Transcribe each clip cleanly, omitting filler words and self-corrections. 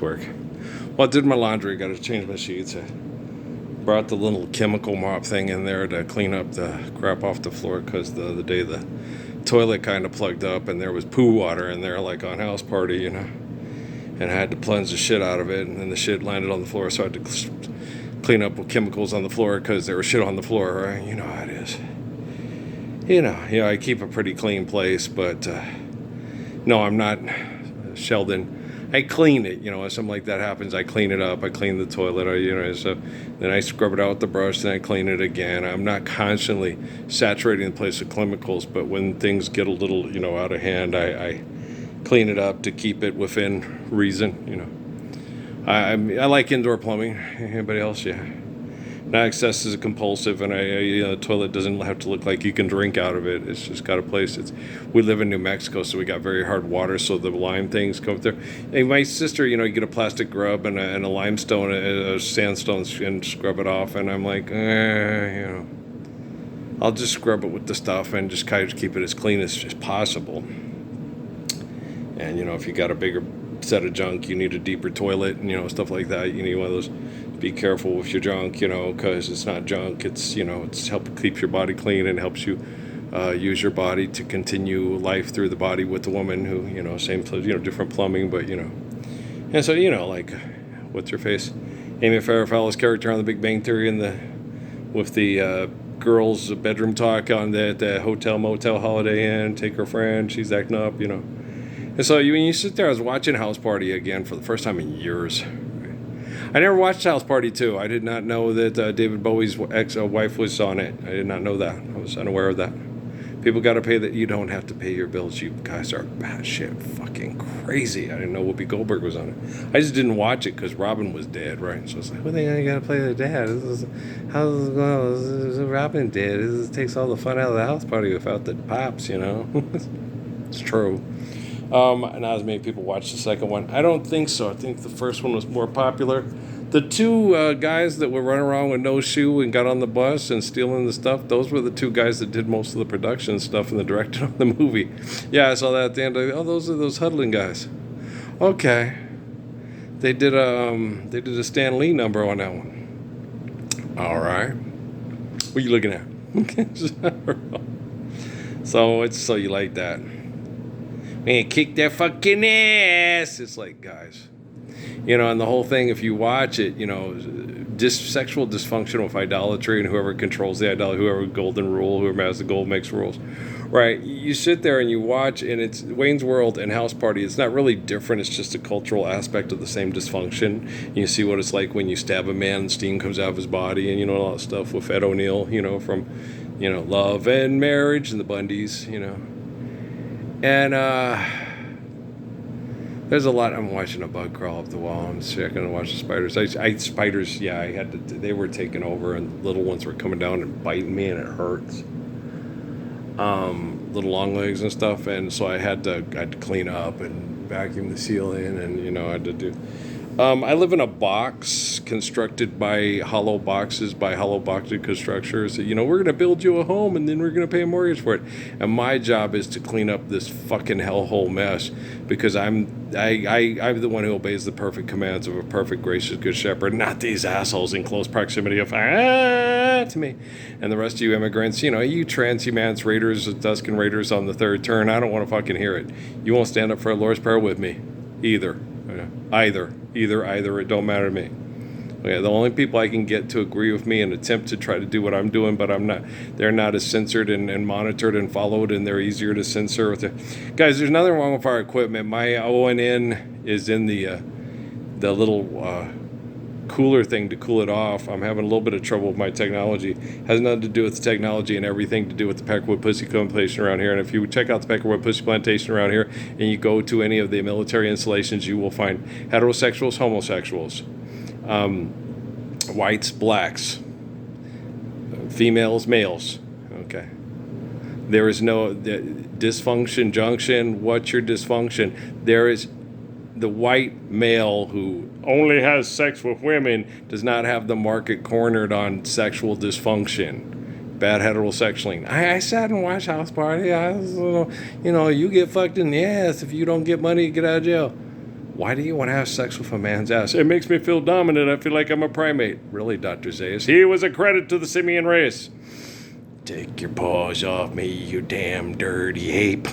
Work. Well, I did my laundry. Got to change my sheets. I brought the little chemical mop thing in there to clean up the crap off the floor because the other day the toilet kind of plugged up and there was poo water in there, like on house party, And I had to cleanse the shit out of it, and then the shit landed on the floor, so I had to clean up with chemicals on the floor because there was shit on the floor. Right? You know how it is. I keep a pretty clean place, but no, I'm not Sheldon. I clean it, if something like that happens, I clean it up. I clean the toilet, so then I scrub it out with the brush, then I clean it again. I'm not constantly saturating the place with chemicals, but when things get a little, out of hand, I clean it up to keep it within reason. I like indoor plumbing. Anybody else? Yeah. Not excess is compulsive, and the toilet doesn't have to look like you can drink out of it. It's just got a place. We live in New Mexico, so we got very hard water, so the lime things come up there. Hey, my sister, you get a plastic grub and a limestone, a sandstone, and scrub it off, and I'm like, I'll just scrub it with the stuff and just kind of keep it as clean as possible. And if you got a bigger set of junk, you need a deeper toilet, and stuff like that. You need one of those. Be careful with your junk, because it's not junk. It's help keep your body clean and helps you use your body to continue life through the body with the woman who, same, different plumbing, but, And so, like, what's her face? Amy Farrah Fowler's character on The Big Bang Theory with the girls' bedroom talk on the hotel, motel, Holiday Inn, take her friend, she's acting up, And so when you sit there, I was watching House Party again for the first time in years. I never watched House Party 2. I did not know that David Bowie's ex-wife was on it. I did not know that. I was unaware of that. People got to pay that. You don't have to pay your bills. You guys are batshit fucking crazy. I didn't know Whoopi Goldberg was on it. I just didn't watch it because Robin was dead, right? So it's like, well, they got to play the dad. How's it going? This is Robin dead. This takes all the fun out of the house party without the pops, It's true. Not as many people watched the second one. I don't think so. I think the first one was more popular. The two guys that were running around with no shoe and got on the bus and stealing the stuff, those were the two guys that did most of the production stuff and the directing of the movie. Yeah, I saw that at the end. Those are those huddling guys. Okay. They did a Stan Lee number on that one. All right. What are you looking at? So you like that. Man, kick their fucking ass. It's like, guys. And the whole thing, if you watch it, sexual dysfunction with idolatry and whoever controls the idolatry, whoever golden rule, whoever has the gold makes rules, right? You sit there and you watch, and it's Wayne's World and House Party. It's not really different. It's just a cultural aspect of the same dysfunction. You see what it's like when you stab a man and steam comes out of his body, and, all that stuff with Ed O'Neill, from, Love and Marriage and the Bundys, And there's a lot. I'm watching a bug crawl up the wall. I'm checking to watch the spiders. Spiders. Yeah, I had to. They were taking over, and little ones were coming down and biting me, and it hurts. Little long legs and stuff, and so I had to clean up and vacuum the ceiling, and I had to do. I live in a box constructed by hollow boxes by hollow box constructors. We're going to build you a home and then we're going to pay a mortgage for it. And my job is to clean up this fucking hellhole mess because I'm the one who obeys the perfect commands of a perfect, gracious, good shepherd, not these assholes in close proximity of to me. And the rest of you immigrants, you transhumans, raiders, Tuscan raiders on the third turn, I don't want to fucking hear it. You won't stand up for a Lord's Prayer with me. Either, it don't matter to me. Okay, the only people I can get to agree with me and attempt to try to do what I'm doing, but they're not as censored and monitored and followed, and they're easier to censor. Guys, there's nothing wrong with our equipment. My ONN is in the little cooler thing to cool it off. I'm having a little bit of trouble with my technology. It has nothing to do with the technology and everything to do with the Peckerwood Pussy Plantation around here. And if you check out the Peckerwood Pussy Plantation around here and you go to any of the military installations, you will find heterosexuals, homosexuals, whites, blacks, females, males. Okay. There is no dysfunction, junction. What's your dysfunction? There is the white male who only has sex with women does not have the market cornered on sexual dysfunction. Bad heterosexualing. I sat and watched House Party. You get fucked in the ass if you don't get money to get out of jail. Why do you want to have sex with a man's ass? It makes me feel dominant. I feel like I'm a primate. Really, Dr. Zayas? He was a credit to the simian race. Take your paws off me, you damn dirty ape.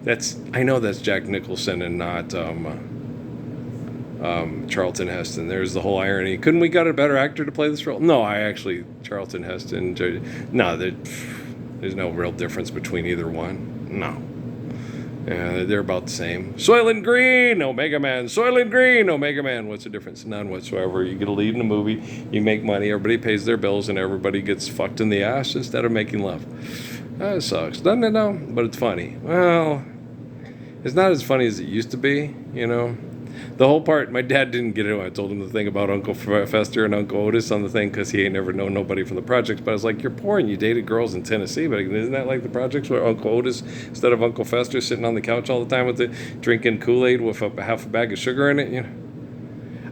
I know that's Jack Nicholson and not Charlton Heston. There's the whole irony. Couldn't we got a better actor to play this role? No, Charlton Heston. No, there's no real difference between either one. No. They're about the same. Soylent Green, Omega Man. Soylent Green, Omega Man. What's the difference? None whatsoever. You get a lead in a movie, you make money, everybody pays their bills, and everybody gets fucked in the ass instead of making love. That sucks. Doesn't it, though? But it's funny. Well, it's not as funny as it used to be, you know. The whole part, my dad didn't get it when I told him the thing about Uncle Fester and Uncle Otis on the thing because he ain't never known nobody from the projects. But I was like, you're poor and you dated girls in Tennessee. But isn't that like the projects where Uncle Otis, instead of Uncle Fester, sitting on the couch all the time with drinking Kool-Aid with half a bag of sugar in it? You know,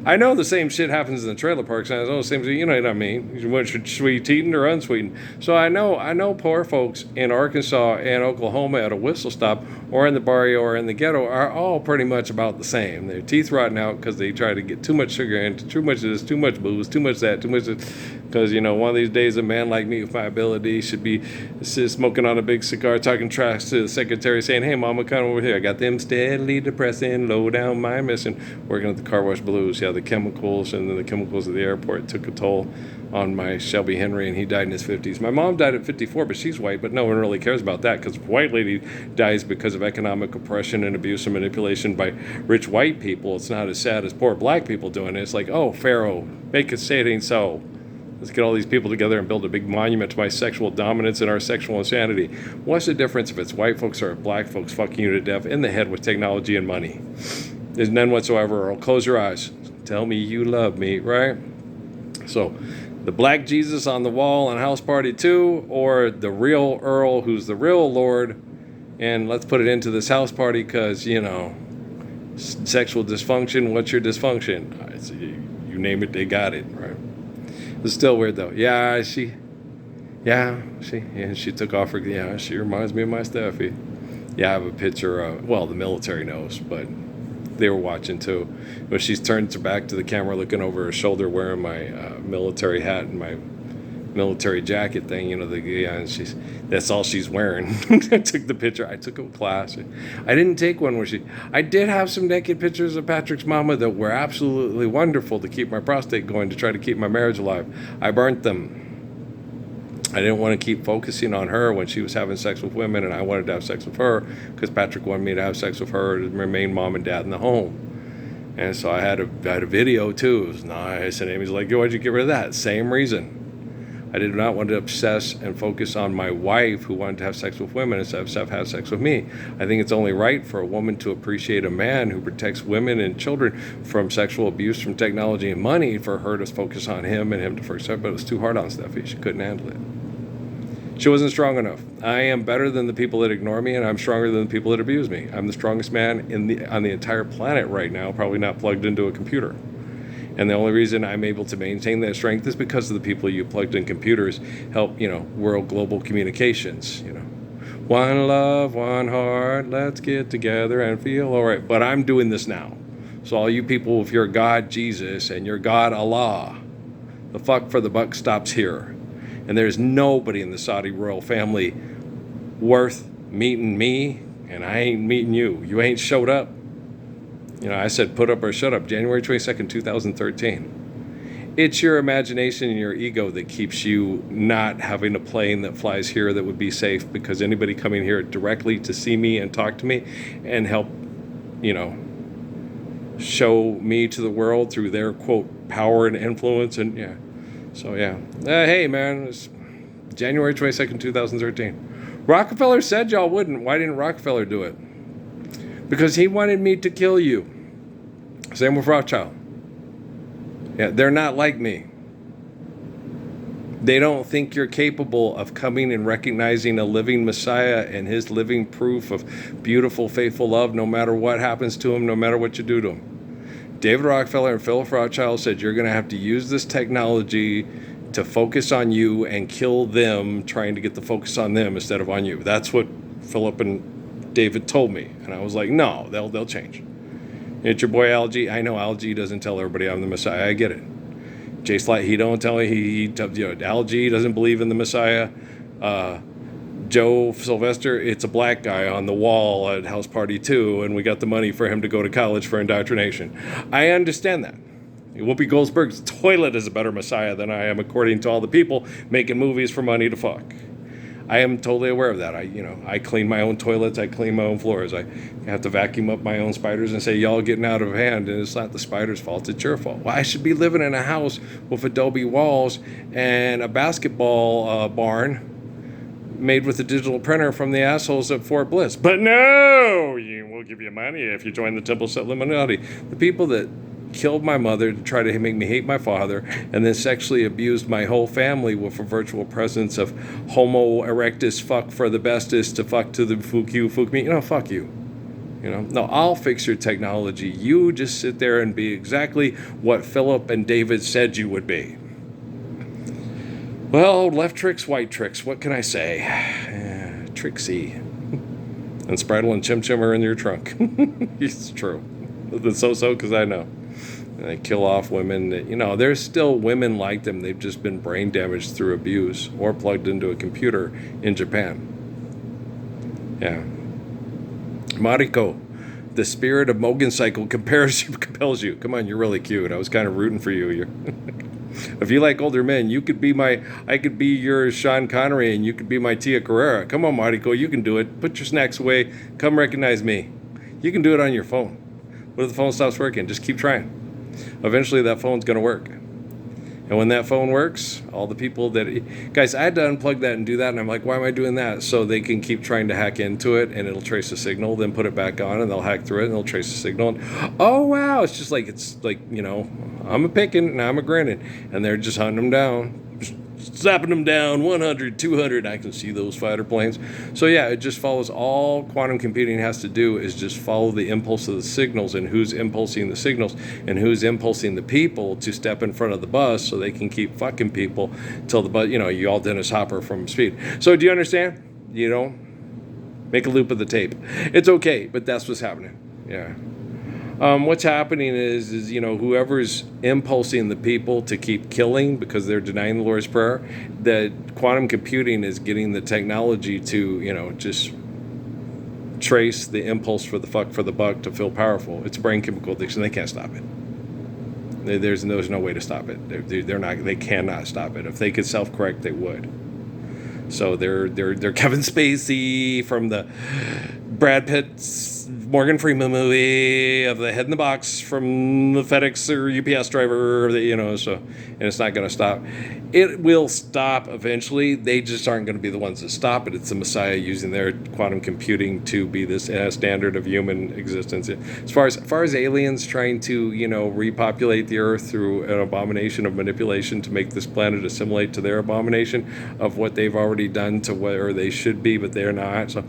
I know the same shit happens in the trailer parks. And I know the same, you know what I mean? Which sweet eaten or unsweetened. So I know poor folks in Arkansas and Oklahoma at a whistle stop or in the barrio or in the ghetto are all pretty much about the same. Their teeth rotting out because they try to get too much sugar in, too much of this, too much booze, too much that, too much because, you know, one of these days a man like me with my ability should be smoking on a big cigar, talking trash to the secretary saying, hey, mama, come over here. I got them steadily depressing, low down mind missing, working at the car wash blues. Yeah, the chemicals and then the chemicals at the airport took a toll on my Shelby Henry, and he died in his 50s. My mom died at 54, but she's white, but no one really cares about that because white lady dies because of economic oppression and abuse and manipulation by rich white people. It's not as sad as poor black people doing it. It's like, oh, Pharaoh, make it say it ain't so. Let's get all these people together and build a big monument to my sexual dominance and our sexual insanity. What's the difference if it's white folks or black folks fucking you to death in the head with technology and money? There's none whatsoever. Or close your eyes. Tell me you love me, right? So, the black Jesus on the wall on House Party 2, or the real Earl who's the real Lord, and let's put it into this house party because, you know, sexual dysfunction, what's your dysfunction? You name it, they got it, right? It's still weird though. She took off her, she reminds me of my Steffi. Yeah, I have a picture, well, the military knows, but they were watching too. But she's turned her back to the camera looking over her shoulder wearing my military hat and my military jacket thing, you know, and that's all she's wearing. I took the picture. I took a class. I didn't take one where I did have some naked pictures of Patrick's mama that were absolutely wonderful to keep my prostate going, to try to keep my marriage alive. I burnt them. I didn't want to keep focusing on her when she was having sex with women, and I wanted to have sex with her because Patrick wanted me to have sex with her to remain mom and dad in the home. And so I had a video too. It was nice. And Amy's like, yo, why'd you get rid of that? Same reason. I did not want to obsess and focus on my wife who wanted to have sex with women instead of have sex with me. I think it's only right for a woman to appreciate a man who protects women and children from sexual abuse, from technology and money, for her to focus on him and him to focus on her. But it was too hard on Steffi. She couldn't handle it. She wasn't strong enough. I am better than the people that ignore me, and I'm stronger than the people that abuse me. I'm the strongest man on the entire planet right now, probably not plugged into a computer. And the only reason I'm able to maintain that strength is because of the people you plugged in computers help, you know, world global communications, you know. One love, one heart, let's get together and feel all right. But I'm doing this now. So all you people with your God Jesus and your God Allah, the fuck for the buck stops here. And there's nobody in the Saudi royal family worth meeting me, and I ain't meeting you. You ain't showed up. You know, I said put up or shut up, January 22nd, 2013. It's your imagination and your ego that keeps you not having a plane that flies here that would be safe, because anybody coming here directly to see me and talk to me and help, you know, show me to the world through their, quote, power and influence. And yeah. So yeah. Hey man, it's January 22nd, 2013. Rockefeller said y'all wouldn't. Why didn't Rockefeller do it? Because he wanted me to kill you. Same with Rothschild. Yeah, they're not like me. They don't think you're capable of coming and recognizing a living Messiah and his living proof of beautiful, faithful love, no matter what happens to him, no matter what you do to him. David Rockefeller and Philip Rothschild said you're going to have to use this technology to focus on you and kill them, trying to get the focus on them instead of on you. That's what Philip and David told me. And I was like, no, they'll change. It's your boy LG. I know LG doesn't tell everybody I'm the Messiah. I get it. Jay Slight, he don't tell me. LG doesn't believe in the Messiah. Joe Sylvester, it's a black guy on the wall at House Party 2, and we got the money for him to go to college for indoctrination. I understand that. Whoopi Goldberg's toilet is a better Messiah than I am, according to all the people making movies for money to fuck. I am totally aware of that. I clean my own toilets. I clean my own floors. I have to vacuum up my own spiders and say, y'all getting out of hand, and it's not the spider's fault. It's your fault. Well, I should be living in a house with adobe walls and a basketball barn made with a digital printer from the assholes at Fort Bliss. But no, we'll give you money if you join the Temple Set Illuminati. The people that killed my mother to try to make me hate my father, and then sexually abused my whole family with a virtual presence of homo erectus, fuck for the bestest, to fuck to the fuck you, fuck me. Fuck you. No, I'll fix your technology. You just sit there and be exactly what Philip and David said you would be. Well, left tricks, white tricks. What can I say? Trixie. And Spritle and Chim Chim are in your trunk. It's true. The so-so, because I know. And they kill off women. There's still women like them. They've just been brain damaged through abuse or plugged into a computer in Japan. Yeah. Mariko, the spirit of Mogan cycle compels you. Come on, you're really cute. I was kind of rooting for you. If you like older men, I could be your Sean Connery, and you could be my Tia Carrera. Come on, Mariko, you can do it. Put your snacks away. Come recognize me. You can do it on your phone. What if the phone stops working? Just keep trying. Eventually that phone's going to work. And when that phone works, all the people guys, I had to unplug that and do that, and I'm like, why am I doing that? So they can keep trying to hack into it, and it'll trace the signal, then put it back on, and they'll hack through it, and they'll trace the signal, and oh wow, it's like I'm a picking and I'm a grinning, and they're just hunting them down, slapping them down, 100, 200. I can see those fighter planes. So yeah, it just follows. All quantum computing has to do is just follow the impulse of the signals, and who's impulsing the signals, and who's impulsing the people to step in front of the bus so they can keep fucking people till the bus. You all Dennis Hopper from Speed. So do you understand? Make a loop of the tape. It's okay, but that's what's happening. Yeah. What's happening is whoever's impulsing the people to keep killing because they're denying the Lord's Prayer, that quantum computing is getting the technology to, just trace the impulse for the fuck for the buck to feel powerful. It's a brain chemical addiction. They can't stop it. There's no way to stop it. They cannot stop it. If they could self-correct, they would. So they're Kevin Spacey from the Brad Pitt's Morgan Freeman movie of the head in the box from the FedEx or UPS driver, and it's not going to stop. It will stop eventually. They just aren't going to be the ones that stop it. It's the Messiah using their quantum computing to be this standard of human existence. As far as aliens trying to, repopulate the earth through an abomination of manipulation to make this planet assimilate to their abomination of what they've already done to where they should be, but they're not. So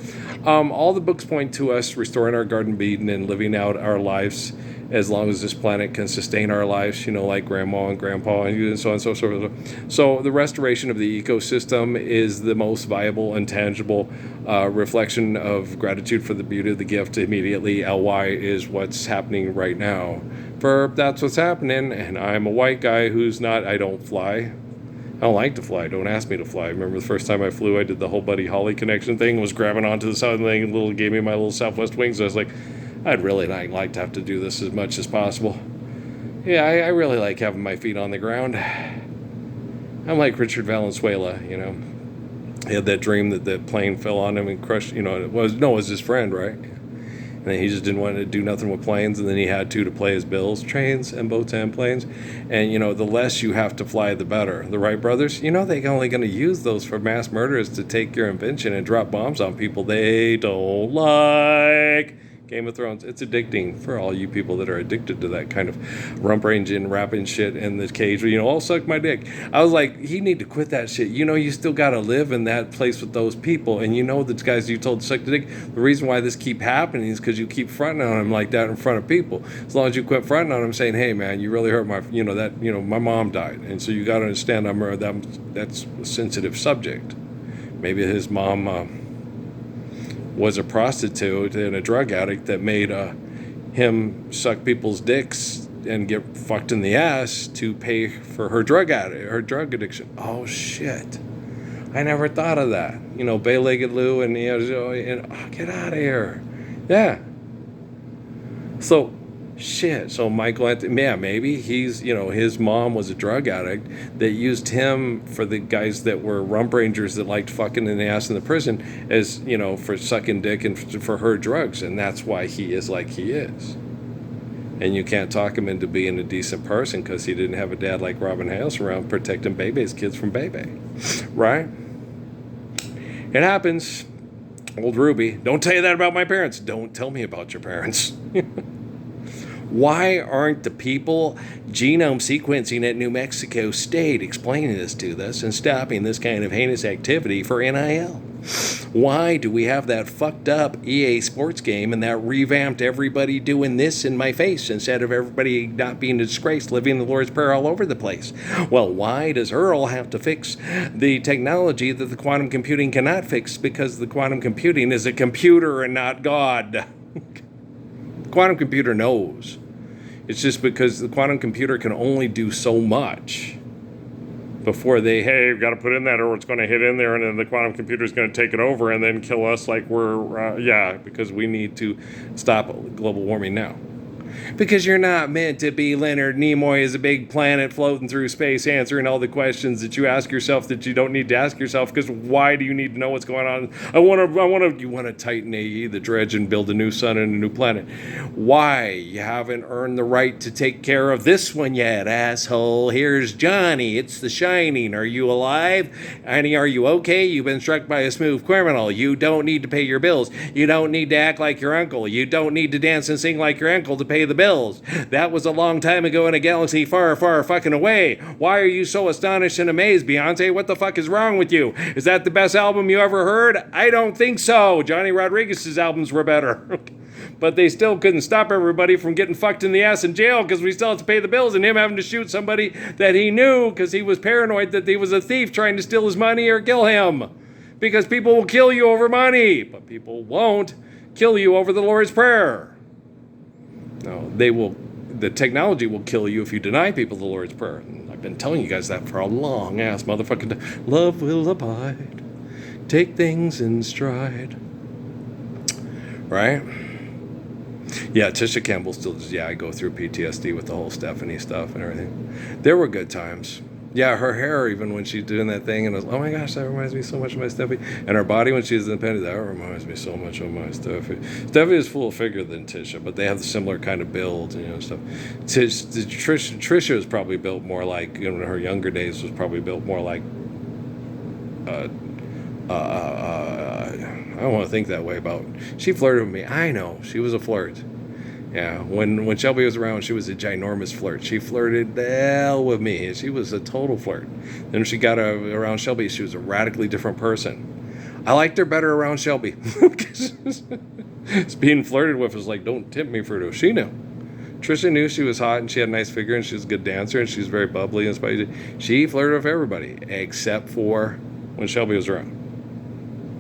all the books point to us restoring our Garden of Eden and living out our lives as long as this planet can sustain our lives, like grandma and grandpa and so on and so forth. So the restoration of the ecosystem is the most viable and tangible reflection of gratitude for the beauty of the gift immediately. LY is what's happening right now. That's what's happening, and I'm a white guy I don't fly. I don't like to fly. Don't ask me to fly. I remember the first time I flew, I did the whole Buddy Holly connection thing, was grabbing onto the side of the thing, and gave me my little Southwest wings. I was like, I'd really like to have to do this as much as possible. Yeah, I really like having my feet on the ground. I'm like Richard Valenzuela, He had that dream that the plane fell on him and crushed, it was his friend, right? And then he just didn't want to do nothing with planes, and then he had to play his bills, trains and boats and planes. And, the less you have to fly, the better. The Wright brothers, they're only going to use those for mass murderers to take your invention and drop bombs on people they don't like. Game of Thrones, it's addicting for all you people that are addicted to that kind of rump ranging, rapping shit in the cage. I'll suck my dick. I was like, you need to quit that shit. You still got to live in that place with those people. And the guys you told to suck the dick, the reason why this keep happening is because you keep fronting on them like that in front of people. As long as you quit fronting on them saying, hey man, you really hurt my, my mom died. And so you got to understand that's a sensitive subject. Maybe his mom, was a prostitute and a drug addict that made him suck people's dicks and get fucked in the ass to pay for her drug addiction. Oh shit. I never thought of that. You know, Bay-Legged Lou and, get out of here. Yeah. So, shit. So Michael Anthony, yeah, maybe he's, his mom was a drug addict that used him for the guys that were rump rangers that liked fucking in the ass in the prison as, for sucking dick and for her drugs. And that's why he is like he is. And you can't talk him into being a decent person because he didn't have a dad like Robin Hales around protecting Bebe's kids from Bebe. Right? It happens. Old Ruby. Don't tell you that about my parents. Don't tell me about your parents. Why aren't the people genome sequencing at New Mexico State explaining this to us and stopping this kind of heinous activity for NIL? Why do we have that fucked up EA Sports game and that revamped everybody doing this in my face instead of everybody not being disgraced, living the Lord's Prayer all over the place? Well, why does Earl have to fix the technology that the quantum computing cannot fix? Because the quantum computing is a computer and not God. Quantum computer knows. It's just because the quantum computer can only do so much before hey, you've got to put in that or it's going to hit in there and then the quantum computer is going to take it over and then kill us like we're, because we need to stop global warming now. Because you're not meant to be Leonard Nimoy as a big planet floating through space answering all the questions that you ask yourself that you don't need to ask yourself, because why do you need to know what's going on? You want to tighten AE, the dredge, and build a new sun and a new planet. Why? You haven't earned the right to take care of this one yet, asshole. Here's Johnny. It's The Shining. Are you alive? Annie, are you okay? You've been struck by a smooth criminal. You don't need to pay your bills. You don't need to act like your uncle. You don't need to dance and sing like your uncle to pay the bills. That was a long time ago in a galaxy far, far fucking away. Why are you so astonished and amazed, Beyonce? What the fuck is wrong with you? Is that the best album you ever heard? I don't think so. Johnny Rodriguez's albums were better. But they still couldn't stop everybody from getting fucked in the ass in jail because we still have to pay the bills, and him having to shoot somebody that he knew because he was paranoid that he was a thief trying to steal his money or kill him. Because people will kill you over money, but people won't kill you over the Lord's Prayer. No, the technology will kill you if you deny people the Lord's Prayer. And I've been telling you guys that for a long ass motherfucking time. Love will abide. Take things in stride. Right? Yeah, Tisha Campbell still I go through PTSD with the whole Stephanie stuff and everything. There were good times. Yeah, her hair, even when she's doing that thing, and I was, oh my gosh, that reminds me so much of my Steffi. And her body when she's independent, that reminds me so much of my Steffi. Steffi is fuller figure than Tisha, but they have the similar kind of build, stuff. Trisha is probably built more like, in her younger days, was probably built more like, I don't want to think that way about, she flirted with me. I know, she was a flirt. Yeah, when Shelby was around, she was a ginormous flirt. She flirted the hell with me. She was a total flirt. Then when she got around Shelby, she was a radically different person. I liked her better around Shelby. Being flirted with was like, don't tempt me, Fruito. She knew. Trisha knew she was hot and she had a nice figure and she was a good dancer and she was very bubbly and spicy. She flirted with everybody except for when Shelby was around.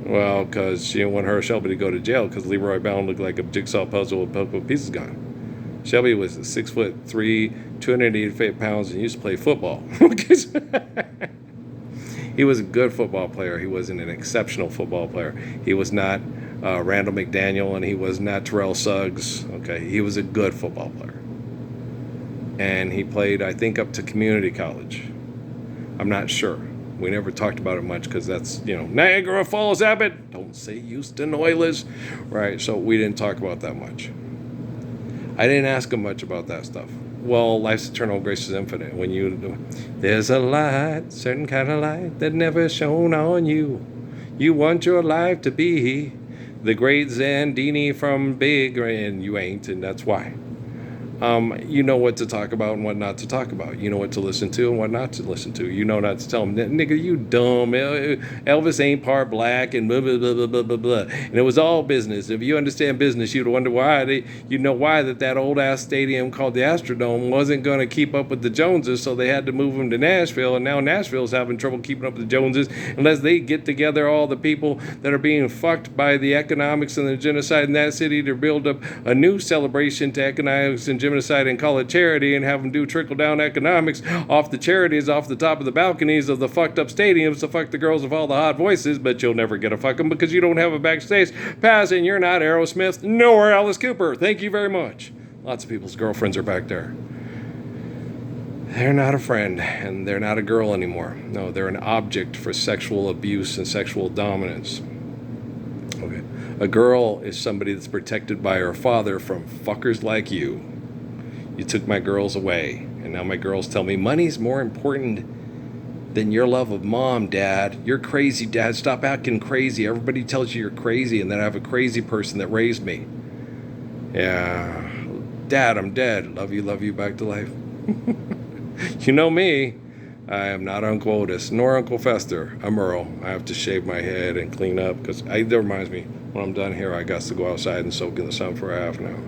Well, because she didn't want her Shelby to go to jail because Leroy Bound looked like a jigsaw puzzle with pieces gone. Shelby was 6'3", 288 pounds, and used to play football. He was a good football player. He wasn't an exceptional football player. He was not Randall McDaniel, and he was not Terrell Suggs. Okay, he was a good football player. And he played, I think, up to community college. I'm not sure. We never talked about it much because that's, Niagara Falls, Abbott. Don't say Houston Oilers. Right, so we didn't talk about that much. I didn't ask him much about that stuff. Well, life's eternal, grace is infinite. There's a light, certain kind of light that never shone on you. You want your life to be the great Zandini from Big, and you ain't, and that's why. You know what to talk about and what not to talk about. You know what to listen to and what not to listen to. You know not to tell them, nigga, you dumb. Elvis ain't part black and blah, blah, blah, blah, blah, blah, blah. And it was all business. If you understand business, you'd wonder why you know why that old ass stadium called the Astrodome wasn't going to keep up with the Joneses, so they had to move them to Nashville. And now Nashville's having trouble keeping up with the Joneses unless they get together all the people that are being fucked by the economics and the genocide in that city to build up a new celebration to economics and genocide and call it charity and have them do trickle down economics off the charities off the top of the balconies of the fucked up stadiums to fuck the girls with all the hot voices, but you'll never get a fuck them because you don't have a backstage pass and you're not Aerosmith nor Alice Cooper. Thank you very much. Lots of people's girlfriends are back there. They're not a friend and they're not a girl anymore. No, they're an object for sexual abuse and sexual dominance. Okay. A girl is somebody that's protected by her father from fuckers like you. You took my girls away, and now my girls tell me money's more important than your love of mom, Dad. You're crazy, Dad. Stop acting crazy. Everybody tells you you're crazy, and that I have a crazy person that raised me. Yeah. Dad, I'm dead. Love you, back to life. You know me. I am not Uncle Otis, nor Uncle Fester. I'm Earl. I have to shave my head and clean up, because that reminds me, when I'm done here, I got to go outside and soak in the sun for a half an hour.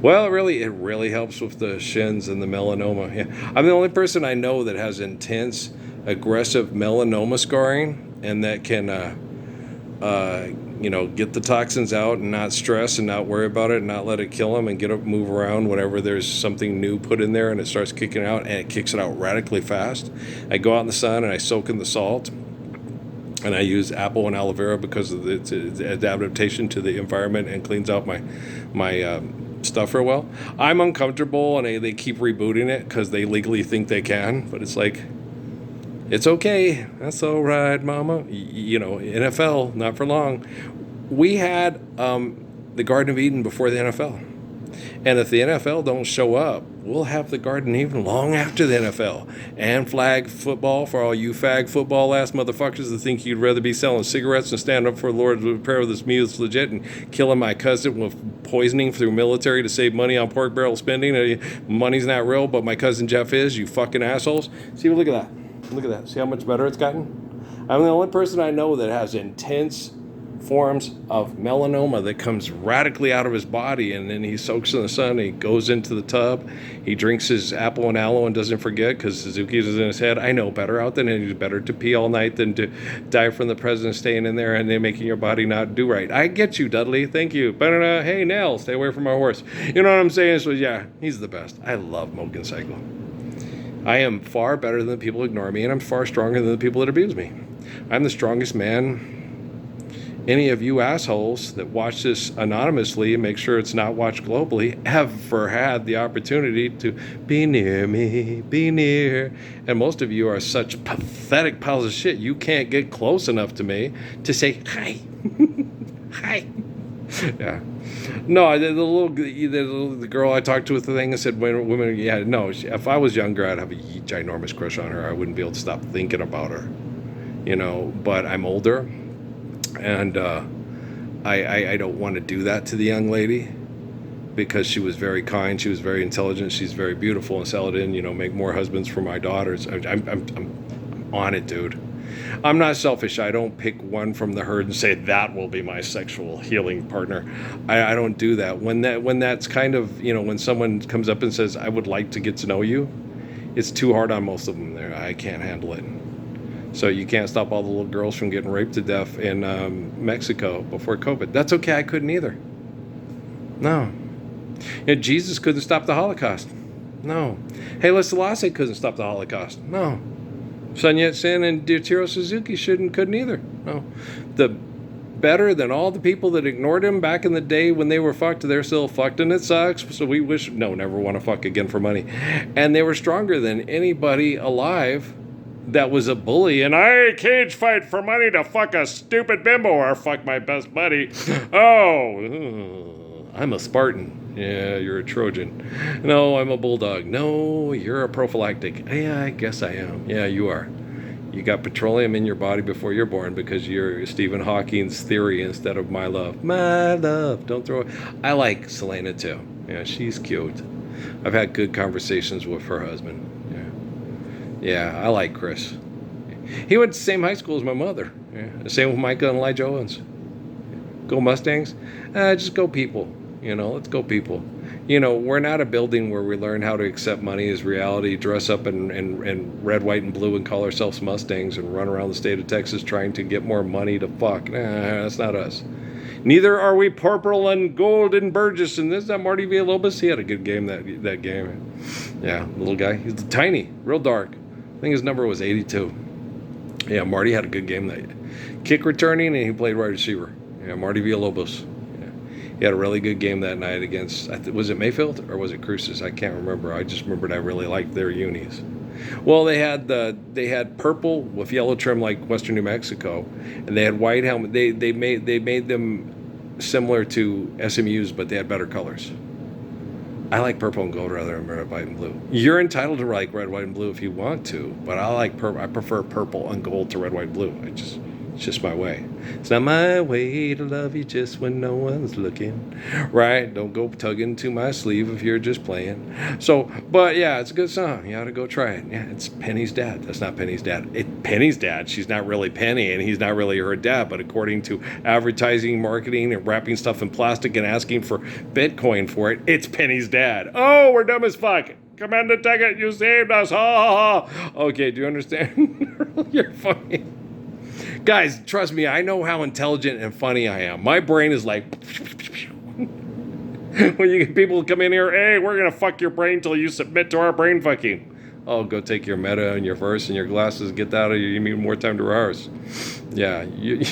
Well, it really helps with the shins and the melanoma. Yeah. I'm the only person I know that has intense, aggressive melanoma scarring, and that can, get the toxins out and not stress and not worry about it and not let it kill them and get up, move around whenever there's something new put in there and it starts kicking out, and it kicks it out radically fast. I go out in the sun and I soak in the salt. And I use apple and aloe vera because of its adaptation to the environment and cleans out my stuff real well. I'm uncomfortable, and they keep rebooting it because they legally think they can. But it's like, it's okay. That's all right, Mama. NFL, not for long. We had the Garden of Eden before the NFL. And if the NFL don't show up, we'll have the Garden even long after the NFL. And flag football for all you fag football ass motherfuckers that think you'd rather be selling cigarettes and stand up for the Lord's prayer with this music legit and killing my cousin with poisoning through military to save money on pork barrel spending. Money's not real, but my cousin Jeff is, you fucking assholes. See, look at that. Look at that. See how much better it's gotten? I'm the only person I know that has intense forms of melanoma that comes radically out of his body, and then he soaks in the sun, he goes into the tub, he drinks his apple and aloe and doesn't forget because Suzuki's in his head. I know better out than it's better to pee all night than to die from the president staying in there and then making your body not do right. I get you, Dudley. Thank you. But hey, Nell, stay away from my horse. You know what I'm saying? So yeah, he's the best. I love Mogan Cycle. I am far better than the people who ignore me, and I'm far stronger than the people that abuse me. I'm the strongest man any of you assholes that watch this anonymously and make sure it's not watched globally ever had the opportunity to be near me, be near. And most of you are such pathetic piles of shit, you can't get close enough to me to say, hi. Hi. Yeah. No, the girl I talked to with the thing, I said, women, yeah, no, if I was younger, I'd have a ginormous crush on her. I wouldn't be able to stop thinking about her, but I'm older. And I don't want to do that to the young lady because she was very kind, she was very intelligent, she's very beautiful, and sell it in, make more husbands for my daughters. I'm on it, dude. I'm not selfish. I don't pick one from the herd and say that will be my sexual healing partner. I don't do that. When that's kind of, when someone comes up and says, I would like to get to know you, it's too hard on most of them there. I can't handle it. So you can't stop all the little girls from getting raped to death in Mexico before COVID. That's okay. I couldn't either. No. Jesus couldn't stop the Holocaust. No. Haile Selassie couldn't stop the Holocaust. No. Sun Yat-sen and Daiichiro Suzuki couldn't either. No. The better than all the people that ignored him back in the day when they were fucked, they're still fucked, and it sucks. So we never want to fuck again for money. And they were stronger than anybody alive that was a bully, and I cage fight for money to fuck a stupid bimbo or fuck my best buddy. Oh, I'm a Spartan. Yeah, you're a Trojan. No, I'm a bulldog. No, you're a prophylactic. Yeah, I guess I am. Yeah, you are. You got petroleum in your body before you're born because you're Stephen Hawking's theory instead of my love. My love. Don't throw it. I like Selena too. Yeah, she's cute. I've had good conversations with her husband. Yeah, I like Chris. He went to the same high school as my mother. Yeah. Same with Micah and Elijah Owens. Go Mustangs. Just go people. Let's go people. We're not a building where we learn how to accept money as reality, dress up in red, white, and blue, and call ourselves Mustangs and run around the state of Texas trying to get more money to fuck. Nah, that's not us. Neither are we purple and gold and Burgess. And this is that Marty Villalobos. He had a good game that game. Yeah, little guy. He's tiny, real dark. I think his number was 82. Yeah, Marty had a good game that kick returning, and he played wide receiver. Yeah, Marty Villalobos. He had a really good game that night against, was it Mayfield or was it Cruces? I can't remember. I just remembered I really liked their unis. Well, they had purple with yellow trim like Western New Mexico, and they had white helmet. They made them similar to SMU's, but they had better colors. I like purple and gold rather than red, white, and blue. You're entitled to like red, white, and blue if you want to, but I prefer purple and gold to red, white, and blue. It's just my way. It's not my way to love you just when no one's looking. Right? Don't go tugging to my sleeve if you're just playing. So, but yeah, it's a good song. You ought to go try it. Yeah, it's Penny's dad. That's not Penny's dad. It's Penny's dad. She's not really Penny, and he's not really her dad. But according to advertising, marketing, and wrapping stuff in plastic and asking for Bitcoin for it, it's Penny's dad. Oh, we're dumb as fuck. Come in to take it. You saved us. Ha ha ha. Okay, do you understand? You're funny. Guys, trust me, I know how intelligent and funny I am. My brain is like, when you get people come in here, hey, we're going to fuck your brain till you submit to our brain fucking. Oh, go take your meta and your verse and your glasses and get that out of you. You need more time to rehearse. Yeah, you're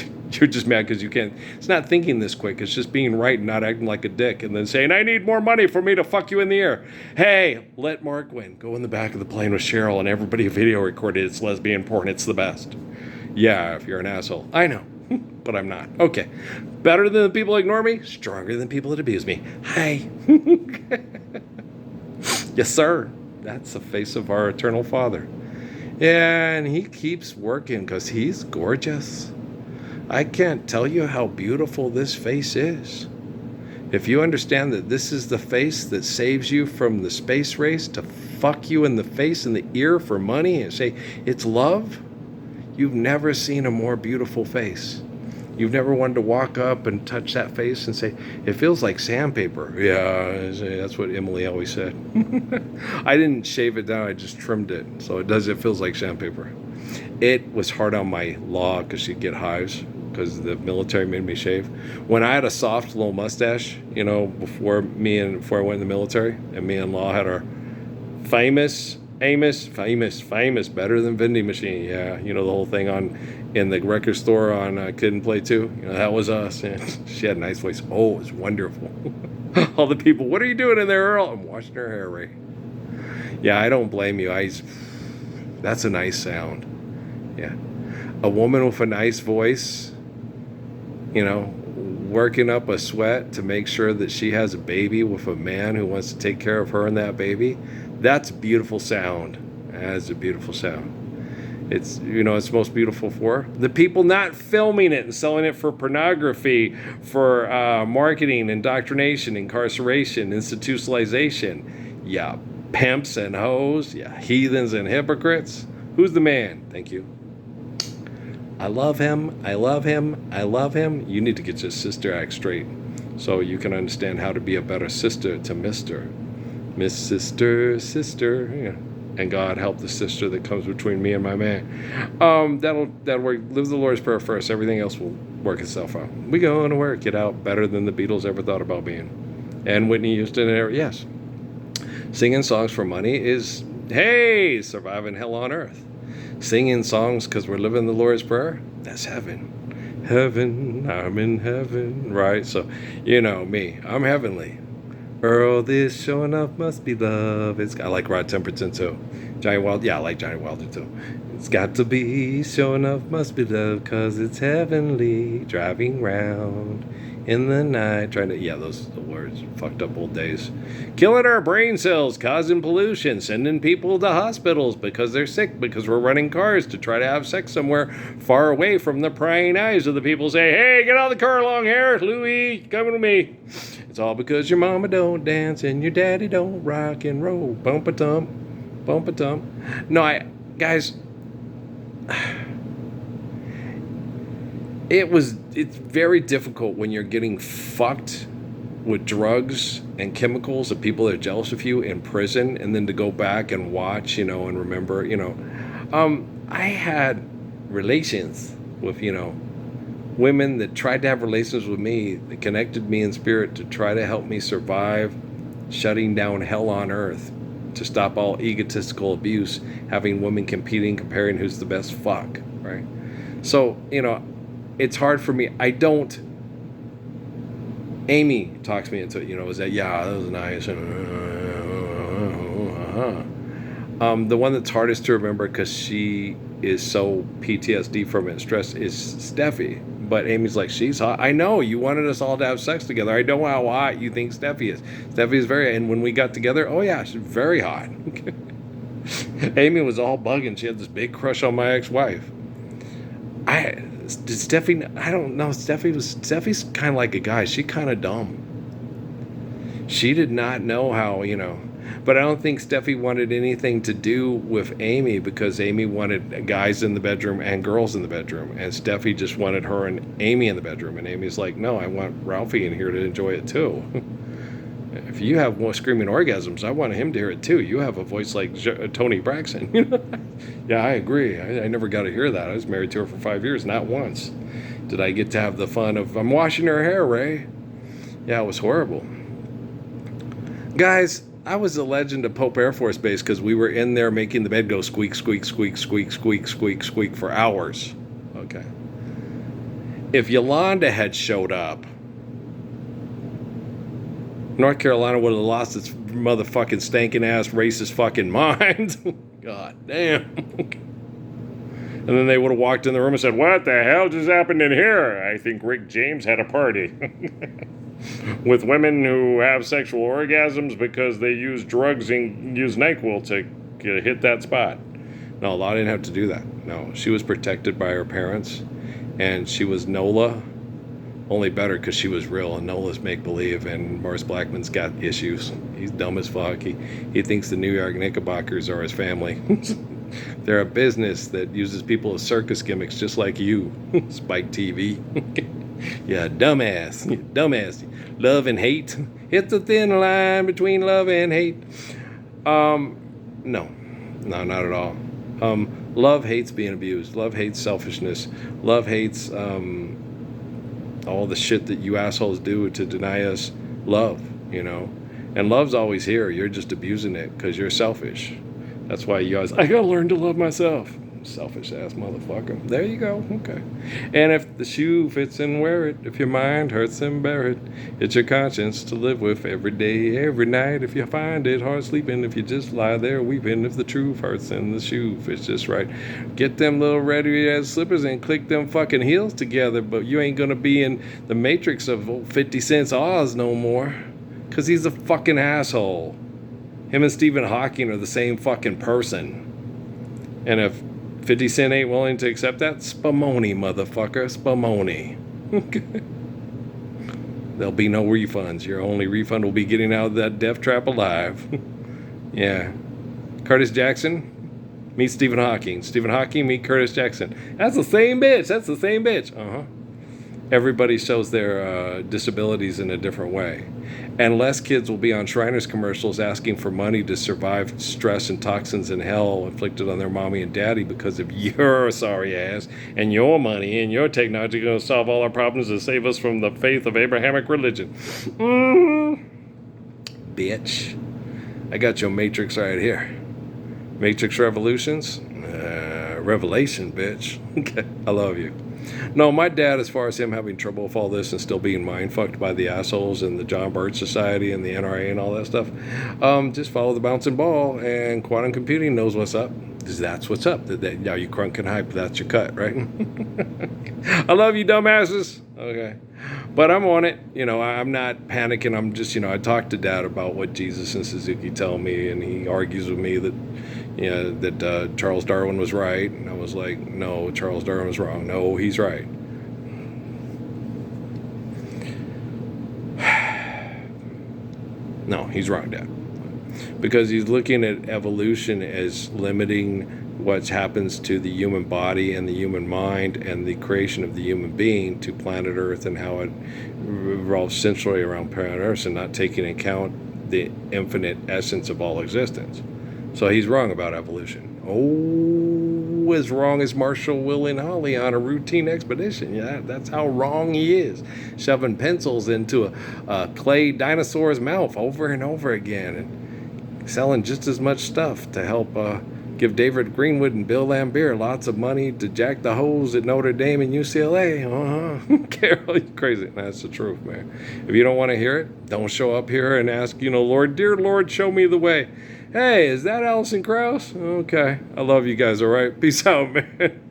just mad because you can't. It's not thinking this quick. It's just being right and not acting like a dick and then saying, I need more money for me to fuck you in the ear. Hey, let Mark win. Go in the back of the plane with Cheryl and everybody video recorded. It's lesbian porn. It's the best. Yeah, if you're an asshole. I know, but I'm not. Okay. Better than the people that ignore me, stronger than people that abuse me. Hi. Yes, sir. That's the face of our eternal Father. Yeah, and he keeps working because he's gorgeous. I can't tell you how beautiful this face is. If you understand that this is the face that saves you from the space race to fuck you in the face and the ear for money and say, it's love, you've never seen a more beautiful face. You've never wanted to walk up and touch that face and say, it feels like sandpaper. Yeah, that's what Emily always said. I didn't shave it down, I just trimmed it. So it feels like sandpaper. It was hard on my law because she'd get hives because the military made me shave. When I had a soft little mustache, before I went in the military, and me and Law had our famous, better than vending machine. Yeah, the whole thing in the record store on Kid and Play 2. That was us. And she had a nice voice. Oh, it was wonderful. All the people, what are you doing in there, Earl? I'm washing her hair, Ray. Yeah, I don't blame you. That's a nice sound. Yeah. A woman with a nice voice, working up a sweat to make sure that she has a baby with a man who wants to take care of her and that baby. That's a beautiful sound. That's a beautiful sound. It's, it's most beautiful for the people not filming it and selling it for pornography, for marketing, indoctrination, incarceration, institutionalization. Yeah, pimps and hoes. Yeah, heathens and hypocrites. Who's the man? Thank you. I love him. I love him. I love him. You need to get your sister act straight so you can understand how to be a better sister to Mr. Miss Sister. Yeah. And God help the sister that comes between me and my man. That'll work. Live the Lord's Prayer first. Everything else will work itself out. We going to work it out better than the Beatles ever thought about being. And Whitney Houston, yes. Singing songs for money is, hey, surviving hell on earth. Singing songs because we're living the Lord's Prayer, that's heaven. Heaven, I'm in heaven, right? So, me, I'm heavenly. Earl, this sure enough must be love. I like Rod Temperton too. Johnny Wilder, yeah, I like Johnny Wilder too. It's got to be, sure enough must be love, cause it's heavenly, driving round in the night, trying to, yeah, those are the words, fucked up old days. Killing our brain cells, causing pollution, sending people to hospitals because they're sick, because we're running cars to try to have sex somewhere far away from the prying eyes of the people say, hey, get out of the car, long hair, Louie, coming with me. It's all because your mama don't dance and your daddy don't rock and roll. Bump-a-tump, bump-a-tump. No, guys, it's very difficult when you're getting fucked with drugs and chemicals of people that are jealous of you in prison, and then to go back and watch, and remember, I had relations with, women that tried to have relations with me, that connected me in spirit to try to help me survive shutting down hell on earth, to stop all egotistical abuse, having women competing, comparing who's the best fuck, right? So, it's hard for me. Amy talks me into it, is that, yeah, that was nice. The one that's hardest to remember because she is so PTSD from it and stress is Steffi. But Amy's like, she's hot. I know, you wanted us all to have sex together. I know how hot you think Steffi is. Steffi is and when we got together, oh yeah, she's very hot. Amy was all bugging. She had this big crush on my ex-wife. Steffi, I don't know. Steffi's kind of like a guy. She kind of dumb. She did not know how, But I don't think Steffi wanted anything to do with Amy because Amy wanted guys in the bedroom and girls in the bedroom. And Steffi just wanted her and Amy in the bedroom. And Amy's like, no, I want Ralphie in here to enjoy it too. If you have more screaming orgasms, I want him to hear it too. You have a voice like Tony Braxton. Yeah, I agree. I never got to hear that. I was married to her for 5 years. Not once did I get to have the fun of, I'm washing her hair, Ray. Yeah, it was horrible. Guys, I was a legend of Pope Air Force Base because we were in there making the bed go squeak, squeak, squeak, squeak, squeak, squeak, squeak for hours. Okay. If Yolanda had showed up, North Carolina would have lost its motherfucking stinking ass racist fucking mind. God damn. And then they would have walked in the room and said, what the hell just happened in here? I think Rick James had a party. With women who have sexual orgasms because they use drugs and use NyQuil to hit that spot. No, Law didn't have to do that. No, she was protected by her parents. And she was NOLA. Only better because she was real, and Nola's make-believe, and Morris Blackman's got issues. He's dumb as fuck. He thinks the New York Knickerbockers are his family. They're a business that uses people as circus gimmicks just like you, Spike TV. Yeah, dumbass. Dumbass. Love and hate. It's a thin line between love and hate. No, not at all. Love hates being abused. Love hates selfishness. Love hates all the shit that you assholes do to deny us love, And love's always here. You're just abusing it because you're selfish. That's why you guys, I gotta learn to love myself. Selfish ass motherfucker. There you go. Okay. And if the shoe fits, then wear it. If your mind hurts, then bear it. It's your conscience to live with every day, every night. If you find it hard sleeping, if you just lie there weeping, if the truth hurts, then the shoe fits just right. Get them little ready ass slippers and click them fucking heels together. But you ain't gonna be in the matrix of 50 Cent's Oz no more. Cause he's a fucking asshole. Him and Stephen Hawking are the same fucking person. And if 50 Cent ain't willing to accept that, Spumoni, motherfucker. Spumoni. There'll be no refunds. Your only refund will be getting out of that death trap alive. Yeah. Curtis Jackson, meet Stephen Hawking. Stephen Hawking, meet Curtis Jackson. That's the same bitch. Uh-huh. Everybody shows their disabilities in a different way. And less kids will be on Shriners commercials asking for money to survive stress and toxins in hell inflicted on their mommy and daddy because of your sorry ass and your money and your technology going to solve all our problems and save us from the faith of Abrahamic religion. Bitch. I got your Matrix right here. Matrix Revolutions? Revelation, bitch. Okay, I love you. No, my dad, as far as him having trouble with all this and still being mind-fucked by the assholes and the John Birch Society and the NRA and all that stuff, just follow the bouncing ball, and quantum computing knows what's up. That's what's up. Now you crunk and hype. That's your cut, right? I love you, dumbasses. Okay, but I'm on it. I'm not panicking. I'm just, I talked to Dad about what Jesus and Suzuki tell me, and he argues with me that, that Charles Darwin was right, and I was like, no, Charles Darwin was wrong. No, he's right. No, he's wrong, Dad. Because he's looking at evolution as limiting what happens to the human body and the human mind and the creation of the human being to planet Earth and how it revolves centrally around planet Earth, and not taking into account the infinite essence of all existence. So he's wrong about evolution. Oh, as wrong as Marshall, Will, and Holly on a routine expedition. Yeah, that's how wrong he is. Shoving pencils into a clay dinosaur's mouth over and over again, and selling just as much stuff to help give David Greenwood and Bill Laimbeer lots of money to jack the holes at Notre Dame and UCLA. Carol, you crazy. That's the truth, man. If you don't want to hear it, don't show up here and ask, Lord, dear Lord, show me the way. Hey, is that Alison Krauss? Okay. I love you guys, all right? Peace out, man.